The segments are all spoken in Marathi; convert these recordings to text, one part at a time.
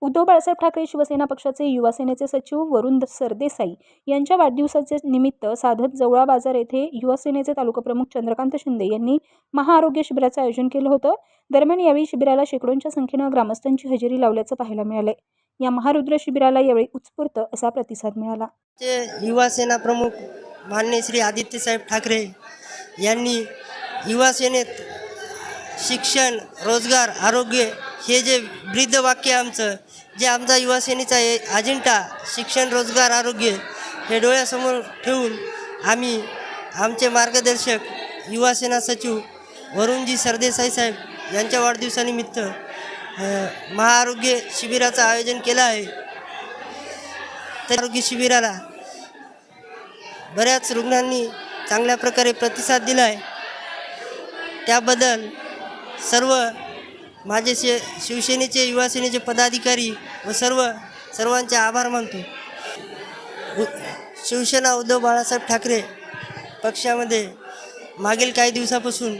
उद्धव बाळासाहेब ठाकरे शिवसेना पक्षाचे युवा सेनेचे सचिव वरुण सरदेसाई यांच्या वाढदिवसाचे निमित्त साधत जवळा बाजार येथे युवा सेनेचे तालुका प्रमुख चंद्रकांत शिंदे यांनी महाआरोग्य शिबिराचे आयोजन केले होतं। दरम्यान यावेळी शिबिराला शेकडोंच्या संख्येने ग्रामस्थांची हजेरी लावल्याचे पाहायला मिळाले। या महारुद्र शिबिराला यावेळी उत्स्फूर्त असा प्रतिसाद मिळाला। युवा सेना प्रमुख माननीय श्री आदित्य साहेब ठाकरे यांनी युवा सेनेत शिक्षण, रोजगार, आरोग्य हे जे ब्रीद वाक्य आमचं जे आमचा युवा सेनेचा अजेंडा शिक्षण, रोजगार, आरोग्य हे डोळ्यासमोर ठेवून आम्ही आमचे मार्गदर्शक युवा सेना सचिव वरुणजी सरदेसाई साहेब यांच्या वाढदिवसानिमित्त महाआरोग्य शिबिराचं आयोजन केलं आहे। तर आरोग्य शिबिराला बऱ्याच रुग्णांनी चांगल्या प्रकारे प्रतिसाद दिला आहे। त्याबद्दल सर्व माझे शिवसेनेचे युवा सेनेचे पदाधिकारी व सर्वांचे आभार मानतो। शिवसेना उद्धव बाळासाहेब ठाकरे पक्षामध्ये मागील काही दिवसापासून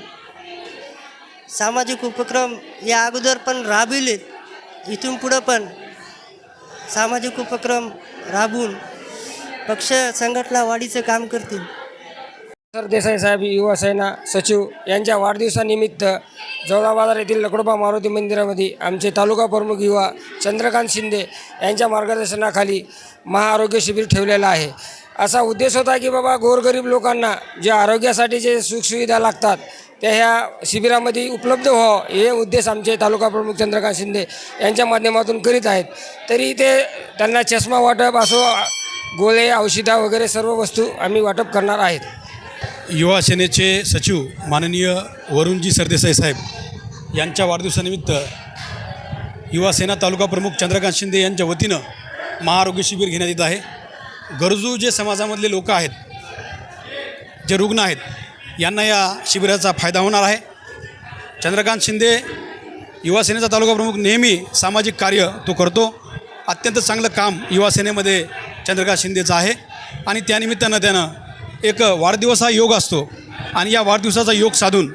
सामाजिक उपक्रम या अगोदर पण राबविलेत, इथून पुढं पण सामाजिक उपक्रम राबवून पक्ष संघटना वाढीचं काम करतील। सरदेसाई साहेब युवा सेना सचिव यांच्या वाढदिवसानिमित्त जवळा बाजार येथील लकडोबा मारुती मंदिरामध्ये आमचे तालुका प्रमुख युवा चंद्रकांत शिंदे यांच्या मार्गदर्शनाखाली महाआरोग्य शिबिर ठेवलेलं आहे। असा उद्देश होता की बाबा गोरगरीब लोकांना जे आरोग्यासाठी जे सुखसुविधा लागतात त्या ह्या शिबिरामध्ये उपलब्ध व्हावं हे उद्देश आमचे तालुका प्रमुख चंद्रकांत शिंदे यांच्या माध्यमातून करीत आहेत। तरी इथे त्यांना चष्मा वाटप असो, गोळे, औषधा वगैरे सर्व वस्तू आम्ही वाटप करणार आहेत। युवा सेनेचे सचिव माननीय वरुणजी सरदेसाई साहेब यांच्या वाढदिवसानिमित्त युवा सेना तालुका प्रमुख चंद्रकांत शिंदे यांच्या वतीनं महाआरोग्य शिबिर घेण्यात येत आहे। गरजू जे समाजामधले लोक आहेत, जे रुग्ण आहेत, यांना या शिबिराचा फायदा होणार आहे। चंद्रकांत शिंदे युवा सेनेचा तालुका प्रमुख नेहमी सामाजिक कार्य तो करतो। अत्यंत चांगलं काम युवा सेनेमध्ये चंद्रकांत शिंदेचं आहे आणि त्यानिमित्तानं त्यानं एक वाढदिवस हा योग असतो आणि या वाढदिवसाचा योग साधून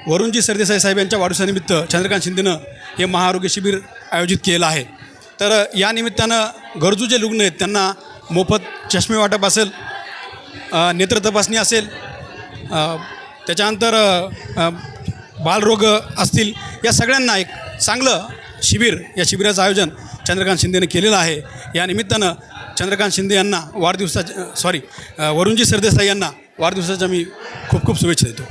वरुणजी सरदेसाई साहेब यांच्या वाढदिवसानिमित्त चंद्रकांत शिंदेनं हे महाआरोग्य शिबिर आयोजित केलं आहे। तर या निमित्तानं गरजू जे रुग्ण आहेत त्यांना मोफत चष्मे वाटप असेल, नेत्र तपासणी असेल, त्याच्यानंतर बालरोग असतील, या सगळ्यांना एक चांगलं शिबिर या शिबिराचं आयोजन चंद्रकांत शिंदेने केलेलं आहे। या निमित्तानं चंद्रकांत शिंदे यांना वरुणजी सरदेसाई यांना वाढदिवसाच्या मी खूप खूप शुभेच्छा देतो।